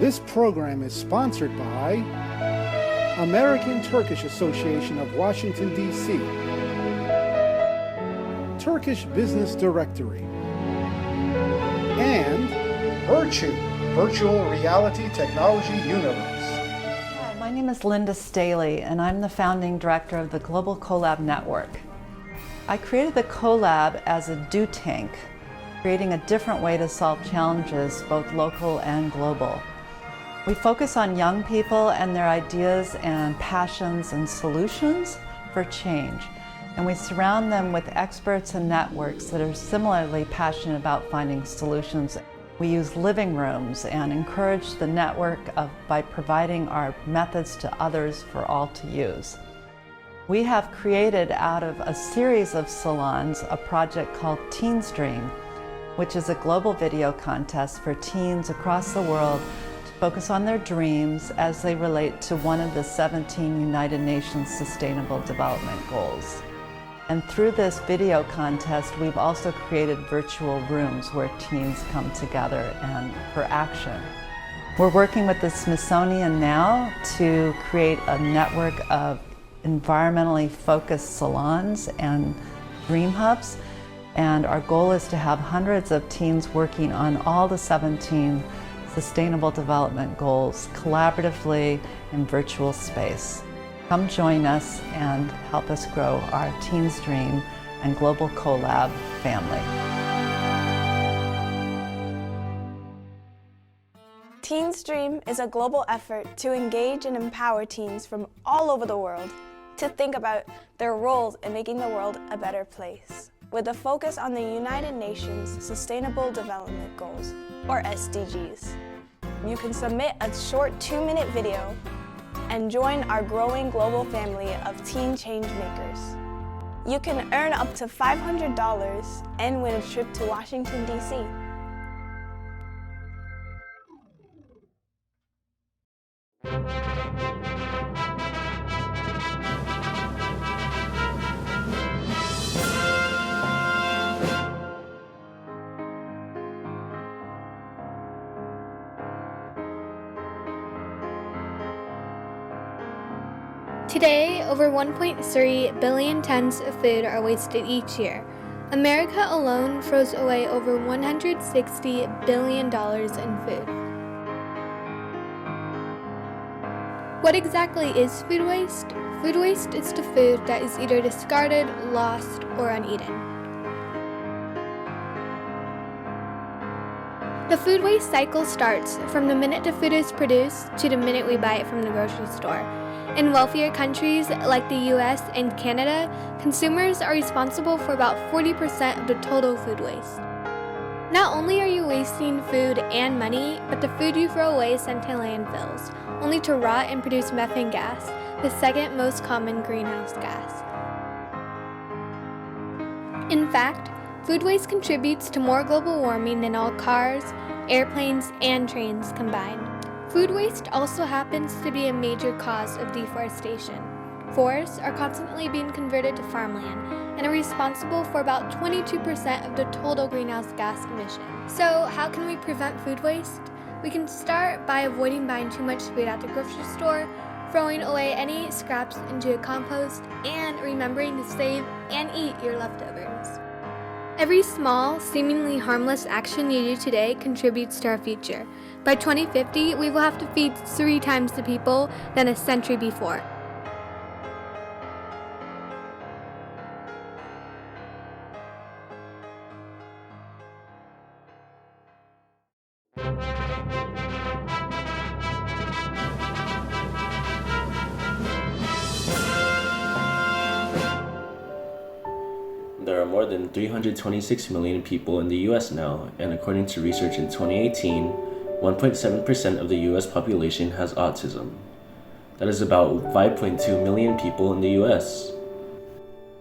This program is sponsored by American Turkish Association of Washington, D.C., Turkish Business Directory, and Virtue, Virtual Reality Technology Universe. Hi, my name is Linda Staheli, and I'm the founding director of the Global CoLab Network. I created the CoLab as a do tank, creating a different way to solve challenges, both local and global. We focus on young people and their ideas and passions and solutions for change. And we surround them with experts and networks that are similarly passionate about finding solutions. We use living rooms and encourage the network by providing our methods to others for all to use. We have created out of a series of salons a project called Teens Dream, which is a global video contest for teens across the world to focus on their dreams as they relate to one of the 17 United Nations Sustainable Development Goals. And through this video contest, we've also created virtual rooms where teens come together and for action. We're working with the Smithsonian now to create a network of environmentally focused salons and dream hubs. And our goal is to have hundreds of teens working on all the 17 Sustainable Development Goals collaboratively in virtual space. Come join us and help us grow our Teens Dream and Global CoLab family. Teens Dream is a global effort to engage and empower teens from all over the world to think about their roles in making the world a better place, with a focus on the United Nations Sustainable Development Goals, or SDGs. You can submit a short 2-minute video and join our growing global family of teen change makers. You can earn up to $500 and win a trip to Washington, D.C. Today, over 1.3 billion tons of food are wasted each year. America alone throws away over $160 billion in food. What exactly is food waste? Food waste is the food that is either discarded, lost, or uneaten. The food waste cycle starts from the minute the food is produced to the minute we buy it from the grocery store. In wealthier countries like the US and Canada, consumers are responsible for about 40% of the total food waste. Not only are you wasting food and money, but the food you throw away is sent to landfills, only to rot and produce methane gas, the second most common greenhouse gas. In fact, food waste contributes to more global warming than all cars, airplanes, and trains combined. Food waste also happens to be a major cause of deforestation. Forests are constantly being converted to farmland and are responsible for about 22% of the total greenhouse gas emissions. So how can we prevent food waste? We can start by avoiding buying too much food at the grocery store, throwing away any scraps into a compost, and remembering to save and eat your leftovers. Every small, seemingly harmless action you do today contributes to our future. By 2050, we will have to feed 3 times the people than a century before. There are more than 326 million people in the US now, and according to research in 2018, 1.7% of the US population has autism. That is about 5.2 million people in the US.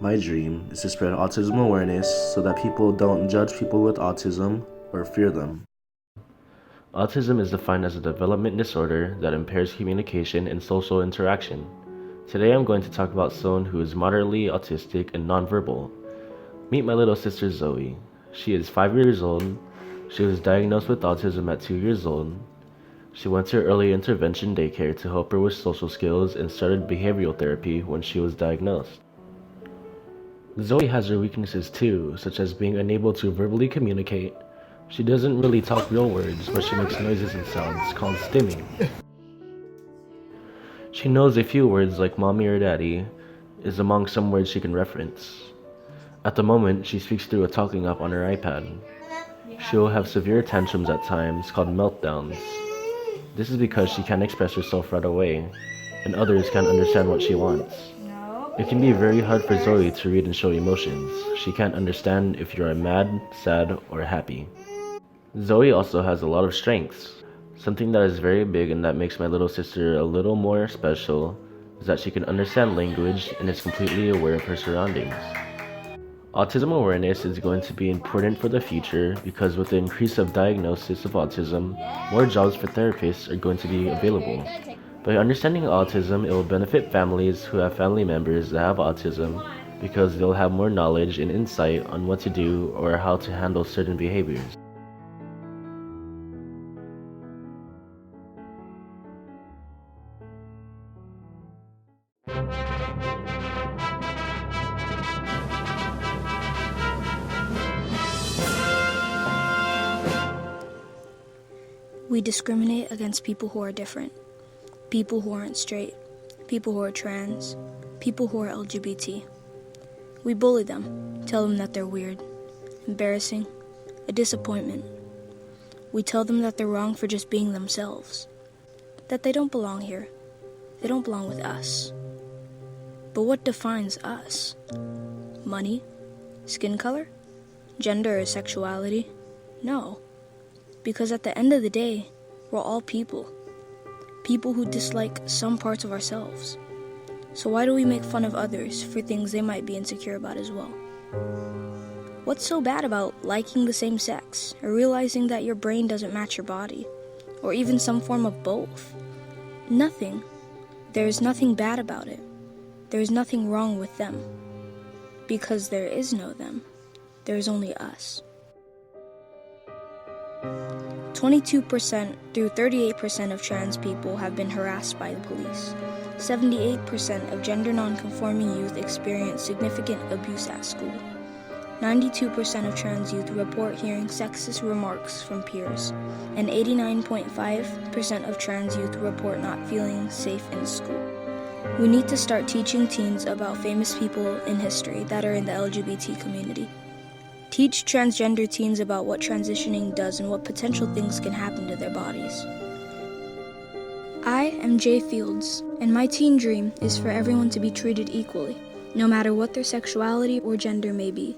My dream is to spread autism awareness so that people don't judge people with autism or fear them. Autism is defined as a development disorder that impairs communication and social interaction. Today I'm going to talk about someone who is moderately autistic and nonverbal. Meet my little sister Zoe. She is 5 years old. She was diagnosed with autism at 2 years old. She went to early intervention daycare to help her with social skills and started behavioral therapy when she was diagnosed. Zoe has her weaknesses too, such as being unable to verbally communicate. She doesn't really talk real words, but she makes noises and sounds called stimming. She knows a few words like mommy or daddy is among some words she can reference. At the moment, she speaks through a talking app on her iPad. She will have severe tantrums at times called meltdowns. This is because she can't express herself right away, and others can't understand what she wants. It can be very hard for Zoe to read and show emotions. She can't understand if you are mad, sad, or happy. Zoe also has a lot of strengths. Something that is very big and that makes my little sister a little more special is that she can understand language and is completely aware of her surroundings. Autism awareness is going to be important for the future because with the increase of diagnosis of autism, more jobs for therapists are going to be available. By understanding autism, it will benefit families who have family members that have autism because they'll have more knowledge and insight on what to do or how to handle certain behaviors. We discriminate against people who are different, people who aren't straight, people who are trans, people who are LGBT. We bully them, tell them that they're weird, embarrassing, a disappointment. We tell them that they're wrong for just being themselves, that they don't belong here, they don't belong with us. But what defines us? Money? Skin color? Gender or sexuality? No. Because at the end of the day, we're all people. People who dislike some parts of ourselves. So why do we make fun of others for things they might be insecure about as well? What's so bad about liking the same sex, or realizing that your brain doesn't match your body, or even some form of both? Nothing. There's nothing bad about it. There's nothing wrong with them. Because there is no them. There's only us. 22% through 38% of trans people have been harassed by the police. 78% of gender non-conforming youth experience significant abuse at school. 92% of trans youth report hearing sexist remarks from peers, and 89.5% of trans youth report not feeling safe in school. We need to start teaching teens about famous people in history that are in the LGBT community. Teach transgender teens about what transitioning does and what potential things can happen to their bodies. I am Jay Fields, and my teen dream is for everyone to be treated equally, no matter what their sexuality or gender may be.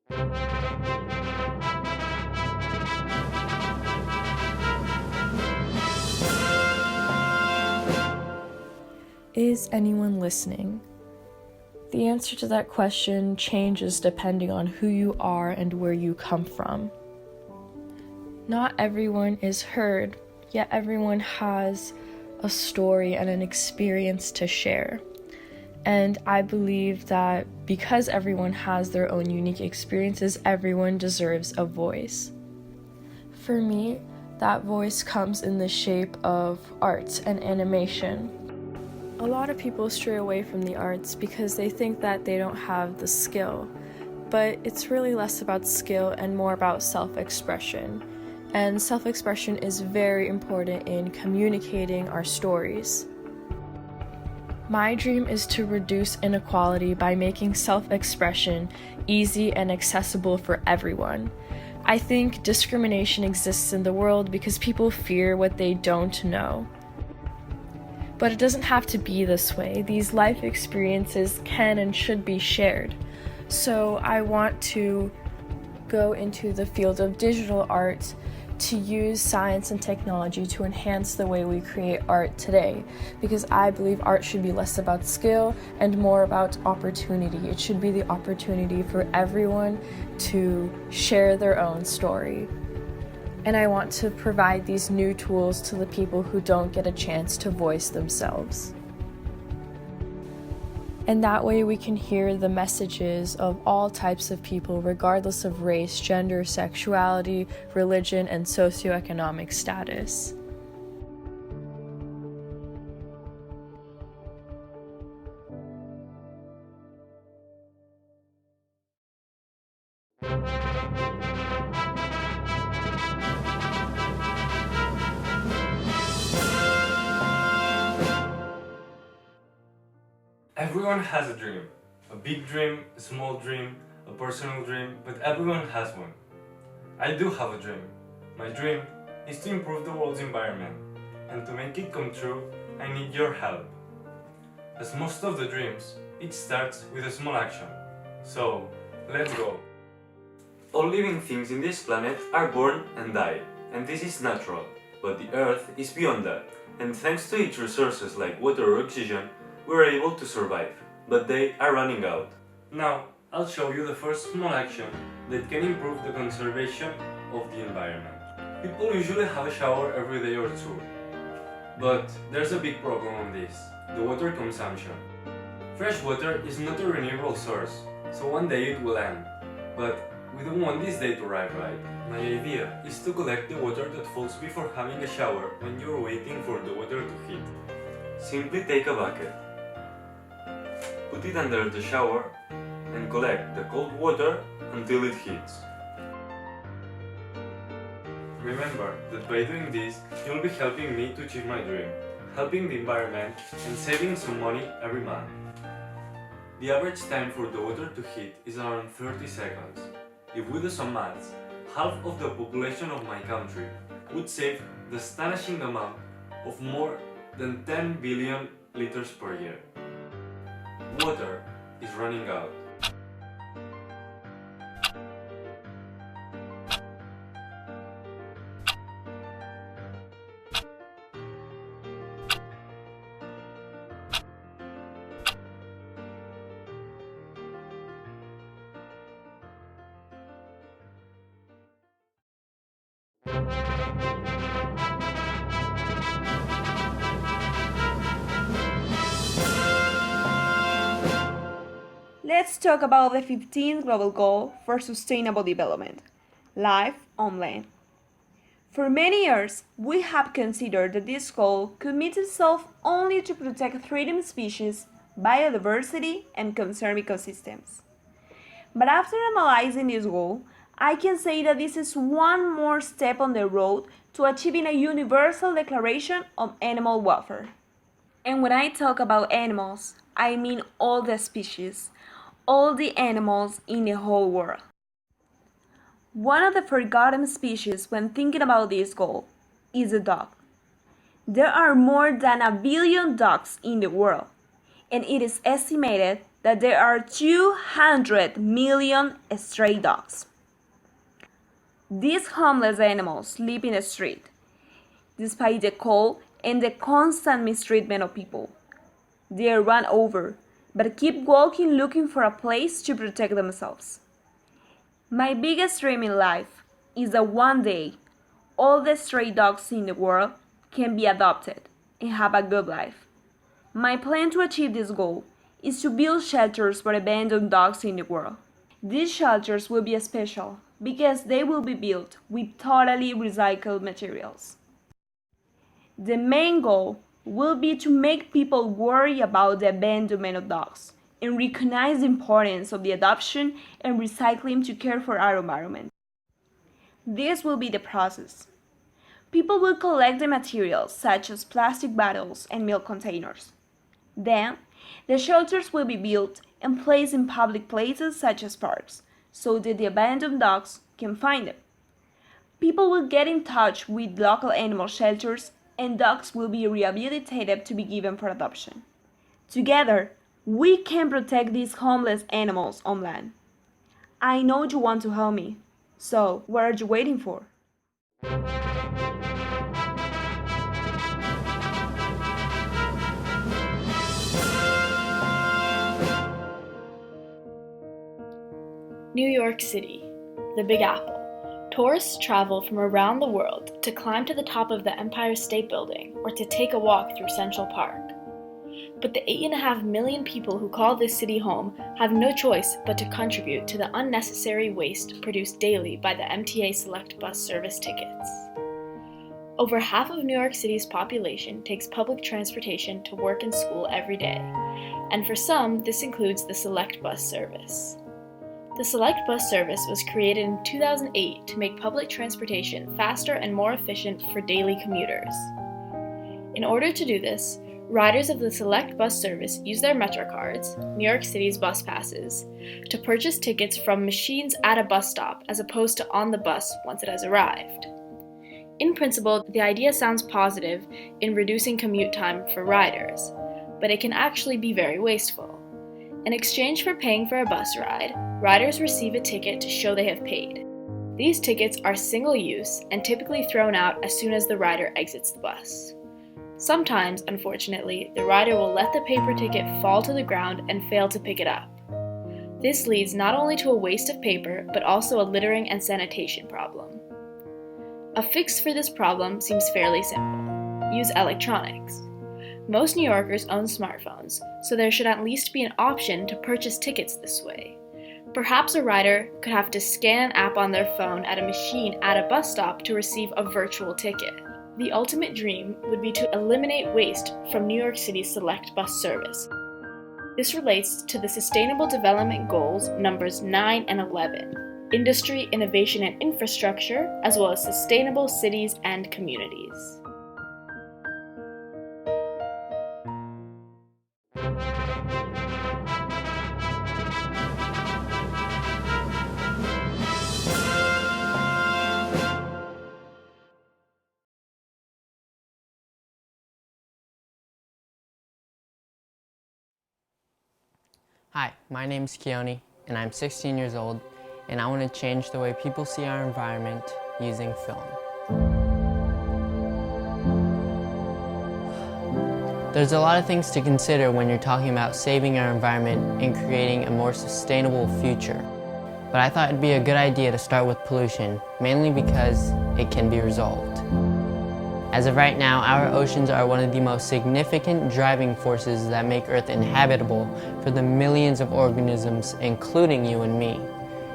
Is anyone listening? The answer to that question changes depending on who you are and where you come from. Not everyone is heard, yet everyone has a story and an experience to share. And I believe that because everyone has their own unique experiences, everyone deserves a voice. For me, that voice comes in the shape of art and animation. A lot of people stray away from the arts because they think that they don't have the skill, but it's really less about skill and more about self-expression. And self-expression is very important in communicating our stories. My dream is to reduce inequality by making self-expression easy and accessible for everyone. I think discrimination exists in the world because people fear what they don't know. But it doesn't have to be this way. These life experiences can and should be shared. So I want to go into the field of digital art to use science and technology to enhance the way we create art today, because I believe art should be less about skill and more about opportunity. It should be the opportunity for everyone to share their own story. And I want to provide these new tools to the people who don't get a chance to voice themselves. And that way we can hear the messages of all types of people, regardless of race, gender, sexuality, religion, and socioeconomic status. Everyone has a dream. A big dream, a small dream, a personal dream, but everyone has one. I do have a dream. My dream is to improve the world's environment, and to make it come true, I need your help. As most of the dreams, it starts with a small action. So, let's go. All living things in this planet are born and die, and this is natural. But the Earth is beyond that, and thanks to its resources like water or oxygen, we're able to survive, but they are running out. Now, I'll show you the first small action that can improve the conservation of the environment. People usually have a shower every day or two, but there's a big problem on this: the water consumption. Fresh water is not a renewable source, so one day it will end. But we don't want this day to arrive, right? My idea is to collect the water that falls before having a shower when you're waiting for the water to heat. Simply take a bucket, put it under the shower, and collect the cold water until it heats. Remember that by doing this, you'll be helping me to achieve my dream, helping the environment and saving some money every month. The average time for the water to heat is around 30 seconds. If we do some maths, half of the population of my country would save the astonishing amount of more than 10 billion liters per year. Water is running out. Let's talk about the 15th Global Goal for Sustainable Development, Life on Land. For many years, we have considered that this goal commits itself only to protect threatened species, biodiversity, and conserve ecosystems. But after analyzing this goal, I can say that this is one more step on the road to achieving a universal declaration on animal welfare. And when I talk about animals, I mean all the species, all the animals in the whole world. One of the forgotten species when thinking about this goal is the dog. There are more than 1 billion dogs in the world, and it is estimated that there are 200 million stray dogs. These homeless animals live in the street, despite the cold and the constant mistreatment of people. They are run over, but keep walking looking for a place to protect themselves. My biggest dream in life is that one day all the stray dogs in the world can be adopted and have a good life. My plan to achieve this goal is to build shelters for abandoned dogs in the world. These shelters will be special because they will be built with totally recycled materials. The main goal will be to make people worry about the abandonment of dogs and recognize the importance of the adoption and recycling to care for our environment. This will be the process. People will collect the materials such as plastic bottles and milk containers. Then, the shelters will be built and placed in public places such as parks, so that the abandoned dogs can find them. People will get in touch with local animal shelters and dogs will be rehabilitated to be given for adoption. Together, we can protect these homeless animals on land. I know you want to help me, so what are you waiting for? New York City, the Big Apple. Tourists travel from around the world to climb to the top of the Empire State Building or to take a walk through Central Park. But the 8.5 million people who call this city home have no choice but to contribute to the unnecessary waste produced daily by the MTA Select Bus service tickets. Over half of New York City's population takes public transportation to work and school every day, and for some, this includes the Select Bus service. The Select Bus service was created in 2008 to make public transportation faster and more efficient for daily commuters. In order to do this, riders of the Select Bus service use their MetroCards, New York City's bus passes, to purchase tickets from machines at a bus stop as opposed to on the bus once it has arrived. In principle, the idea sounds positive in reducing commute time for riders, but it can actually be very wasteful. In exchange for paying for a bus ride, riders receive a ticket to show they have paid. These tickets are single-use and typically thrown out as soon as the rider exits the bus. Sometimes, unfortunately, the rider will let the paper ticket fall to the ground and fail to pick it up. This leads not only to a waste of paper, but also a littering and sanitation problem. A fix for this problem seems fairly simple. Use electronics. Most New Yorkers own smartphones, so there should at least be an option to purchase tickets this way. Perhaps a rider could have to scan an app on their phone at a machine at a bus stop to receive a virtual ticket. The ultimate dream would be to eliminate waste from New York City's Select Bus service. This relates to the Sustainable Development Goals numbers 9 and 11, industry, innovation, and infrastructure, as well as sustainable cities and communities. Hi, my name's Keoni, and I'm 16 years old, and I want to change the way people see our environment using film. There's a lot of things to consider when you're talking about saving our environment and creating a more sustainable future. But I thought it'd be a good idea to start with pollution, mainly because it can be resolved. As of right now, our oceans are one of the most significant driving forces that make Earth inhabitable for the millions of organisms, including you and me.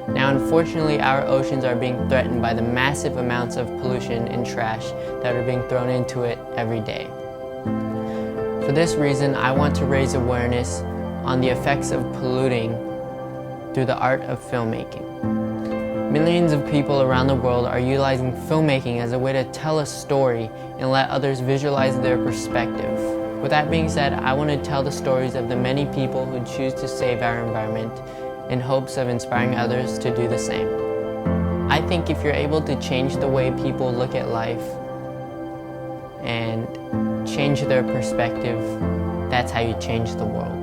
Now, unfortunately, our oceans are being threatened by the massive amounts of pollution and trash that are being thrown into it every day. For this reason, I want to raise awareness on the effects of polluting through the art of filmmaking. Millions of people around the world are utilizing filmmaking as a way to tell a story and let others visualize their perspective. With that being said, I want to tell the stories of the many people who choose to save our environment in hopes of inspiring others to do the same. I think if you're able to change the way people look at life and change their perspective, that's how you change the world.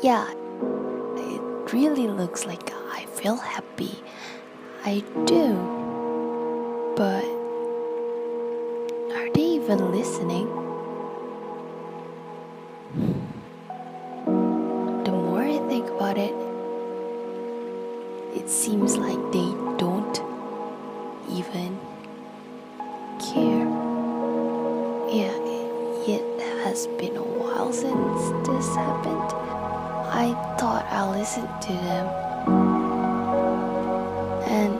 Yeah, it really looks like I feel happy. I do. But are they even listening? The more I think about it, it seems like they don't even care. Yeah, it has been a while since this happened. I thought I'll listen to them. And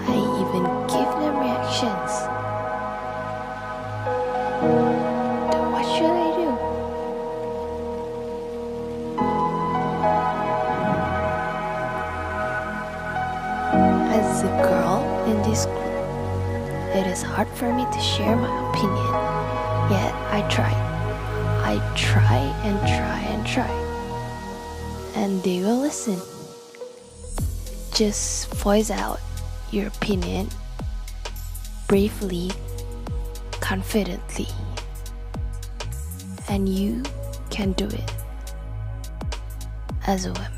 I even give them reactions. Then what should I do? As a girl in this group, it is hard for me to share my opinion. Yet I try. I try and try and try. And they will listen. Just voice out your opinion bravely, confidently. And you can do it as a woman.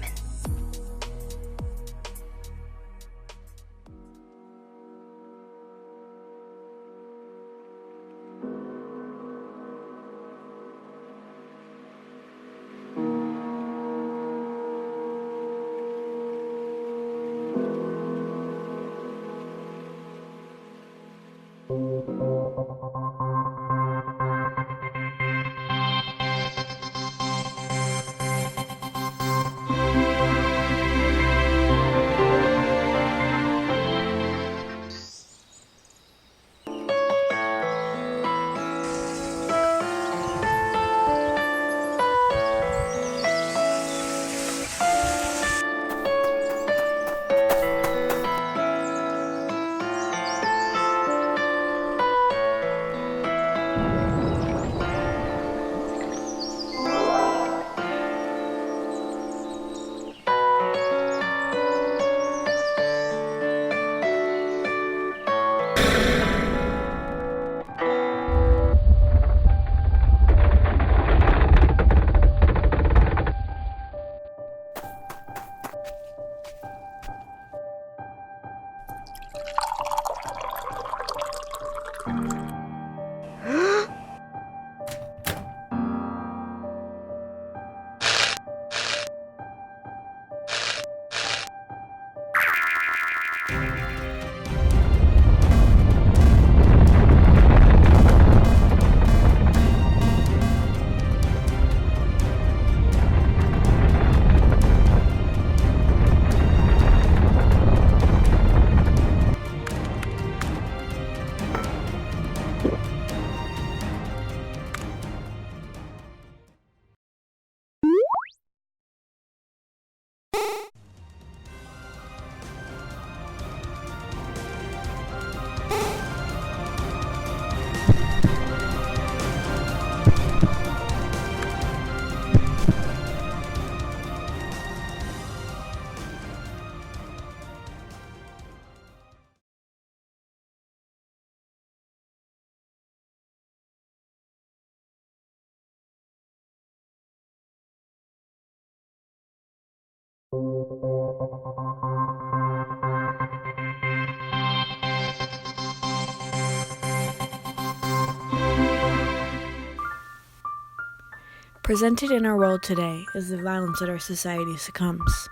Presented in our world today is the violence that our society succumbs.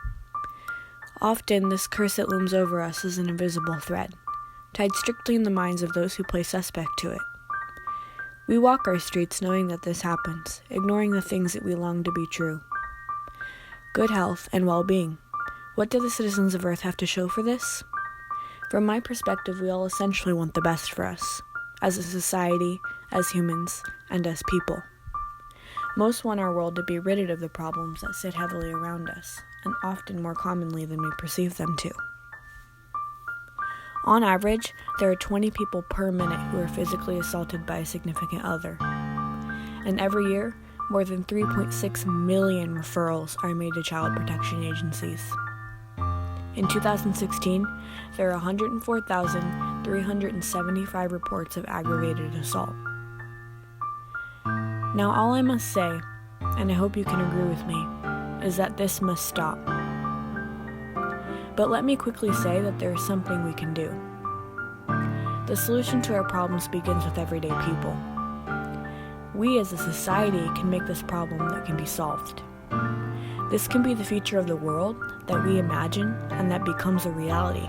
Often, this curse that looms over us is an invisible thread, tied strictly in the minds of those who play suspect to it. We walk our streets knowing that this happens, ignoring the things that we long to be true. Good health and well-being. What do the citizens of Earth have to show for this? From my perspective, we all essentially want the best for us, as a society, as humans, and as people. Most want our world to be ridded of the problems that sit heavily around us, and often more commonly than we perceive them to. On average, there are 20 people per minute who are physically assaulted by a significant other. And every year, more than 3.6 million referrals are made to child protection agencies. In 2016, there are 104,375 reports of aggravated assault. Now, all I must say and I hope you can agree with me, is that this must stop. But let me quickly say that there is something we can do. The solution to our problems begins with everyday people. We as a society can make this problem that can be solved. This can be the future of the world that we imagine and that becomes a reality.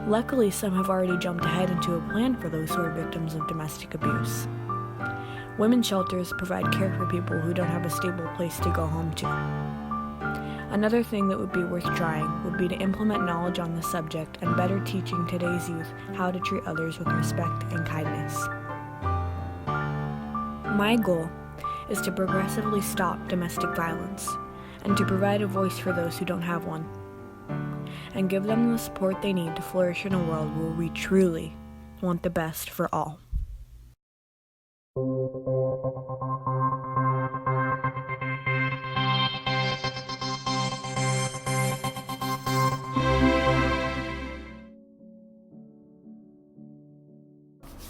Luckily, some have already jumped ahead into a plan for those who are victims of domestic abuse. Women's shelters provide care for people who don't have a stable place to go home to. Another thing that would be worth trying would be to implement knowledge on the subject and better teaching today's youth how to treat others with respect and kindness. My goal is to progressively stop domestic violence and to provide a voice for those who don't have one, and give them the support they need to flourish in a world where we truly want the best for all.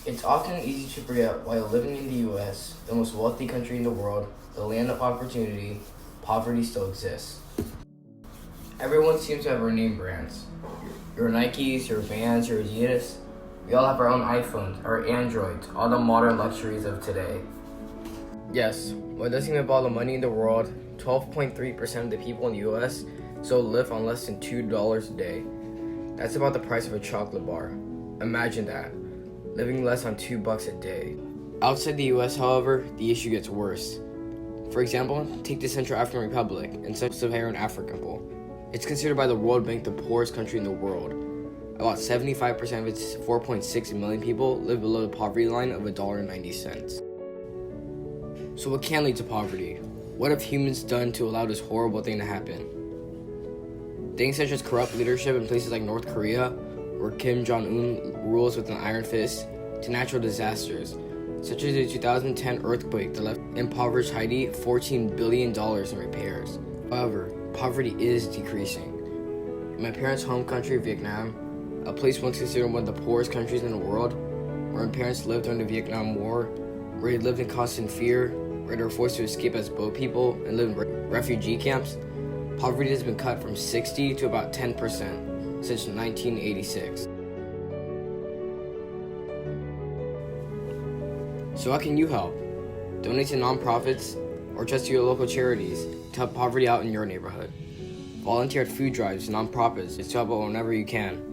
It's often easy to forget while living in the U.S., the most wealthy country in the world, the land of opportunity, poverty still exists. Everyone seems to have our name brands. Your Nikes, your Vans, your Adidas. We all have our own iPhones, our Androids, all the modern luxuries of today. Yes, what doesn't even have all the money in the world, 12.3% of the people in the U.S. still live on less than $2 a day. That's about the price of a chocolate bar. Imagine that. Living less on $2 a day. Outside the US, however, the issue gets worse. For example, take the Central African Republic and Sub-Saharan African pool. It's considered by the World Bank the poorest country in the world. About 75% of its 4.6 million people live below the poverty line of $1.90. So what can lead to poverty? What have humans done to allow this horrible thing to happen? Things such as corrupt leadership in places like North Korea, where Kim Jong-un rules with an iron fist, to natural disasters, such as the 2010 earthquake that left impoverished Haiti $14 billion in repairs. However, poverty is decreasing. In my parents' home country, Vietnam, a place once considered one of the poorest countries in the world, where my parents lived during the Vietnam War, where they lived in constant fear, where they were forced to escape as boat people and live in refugee camps, poverty has been cut from 60 to about 10%. Since 1986. So how can you help? Donate to nonprofits or just to your local charities to help poverty out in your neighborhood. Volunteer at food drives, nonprofits, to help out whenever you can.